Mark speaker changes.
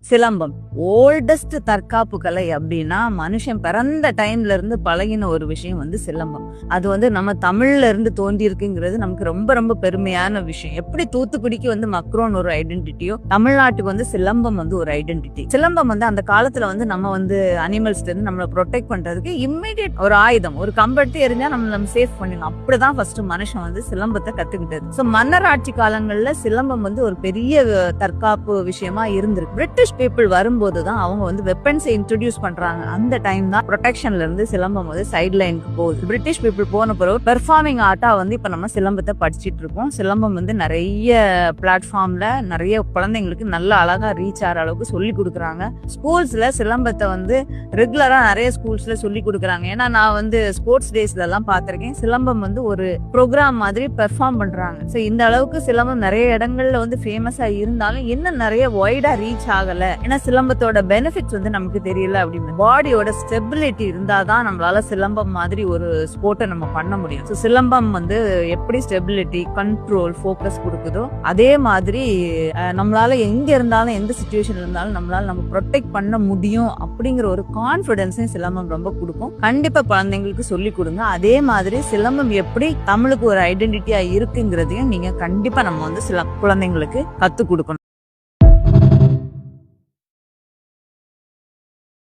Speaker 1: Silambam oldest தற்காப்பு கலை அப்படின்னா மனுஷன் பிறந்த டைம்ல இருந்து பழகின ஒரு விஷயம் வந்து சிலம்பம். அது வந்து நம்ம தமிழ்ல இருந்து தோன்றி இருக்குங்கிறது நமக்கு ரொம்ப ரொம்ப பெருமையான விஷயம். எப்படி தூத்துக்குடிக்கு வந்து மக்ரோன் ஒரு ஐடென்டிட்டியோ, தமிழ்நாட்டுக்கு வந்து சிலம்பம் வந்து ஒரு ஐடென்டிட்டி. சிலம்பம் வந்து அந்த காலத்துல வந்து நம்ம வந்து அனிமல்ஸ்ல இருந்து நம்மளை ப்ரொடெக்ட் பண்றதுக்கு இம்மிடியட் ஒரு ஆயுதம், ஒரு கம்பெடுத்து எரிஞ்சா நம்ம சேஃப் பண்ணிடலாம். அப்படிதான் ஃபர்ஸ்ட் மனுஷன் வந்து சிலம்பத்தை கத்துக்கிட்டது. ஸோ மன்னர் ஆட்சி காலங்கள்ல சிலம்பம் வந்து ஒரு பெரிய தற்காப்பு விஷயமா இருந்திருக்கு. பிரிட்டிஷ் பீப்புள் வரும்போதுதான் அவங்க வந்து வெப்பன்ஸை இன்ட்ரோடியூஸ் பண்றாங்க. அந்த டைம் தான் ப்ரொடெக்ஷன்ல இருந்து சிலம்பம் வந்து சைட் லைனுக்கு போகுது. பிரிட்டிஷ் பீப்புள் போன பிறகு பெர்ஃபார்மிங் ஆர்ட்டா வந்து இப்ப நம்ம சிலம்பத்தை படிச்சுட்டு இருக்கோம். சிலம்பம் வந்து நிறைய பிளாட்ஃபார்ம்ல நிறைய குழந்தைங்களுக்கு நல்ல அழகா ரீச் ஆகிற அளவுக்கு சொல்லி கொடுக்குறாங்க. ஸ்கூல்ஸ்ல சிலம்பத்தை வந்து ரெகுலரா நிறைய ஸ்கூல்ஸ்ல சொல்லி கொடுக்குறாங்க. ஏன்னா நான் வந்து ஸ்போர்ட்ஸ் டேஸ்ல எல்லாம் பார்த்திருக்கேன். சிலம்பம் வந்து ஒரு ப்ரோக்ராம் மாதிரி பெர்ஃபார்ம் பண்றாங்க. ஸோ இந்த அளவுக்கு சிலம்பம் நிறைய இடங்கள்ல வந்து ஃபேமஸா இருந்தாலும் இன்னும் நிறைய வைடா ரீச் ஆகல. ஏன்னா சிலம்பத்தோட பெனிஃபிட்ஸ் வந்து நமக்கு தெரியல. அப்படின்னு பாடியோட ஸ்டெபிலிட்டி இருந்தாதான் நம்மளால சிலம்பம் மாதிரி ஒரு ஸ்போர்ட்டை நம்ம பண்ண முடியும். ஸோ சிலம்பம் வந்து எப்படி ஸ்டெபிலிட்டி, கண்ட்ரோல், ஃபோக்கஸ் கொடுக்குதோ அதே மாதிரி நம்மளால எங்க இருந்தாலும் எந்த சிச்சுவேஷன் இருந்தாலும் நம்மளால நம்ம ப்ரொடெக்ட் பண்ண முடியும் அப்படிங்கிற ஒரு கான்பிடன்ஸையும் சிலம்பம் ரொம்ப கொடுக்கும். கண்டிப்பா குழந்தைங்களுக்கு சொல்லி கொடுங்க. அதே மாதிரி சிலம்பம் எப்படி தமிழுக்கு ஒரு ஐடென்டிட்டியா இருக்குங்கிறதையும் நீங்க கண்டிப்பா நம்ம வந்து சில குழந்தைங்களுக்கு கத்து கொடுக்கணும்.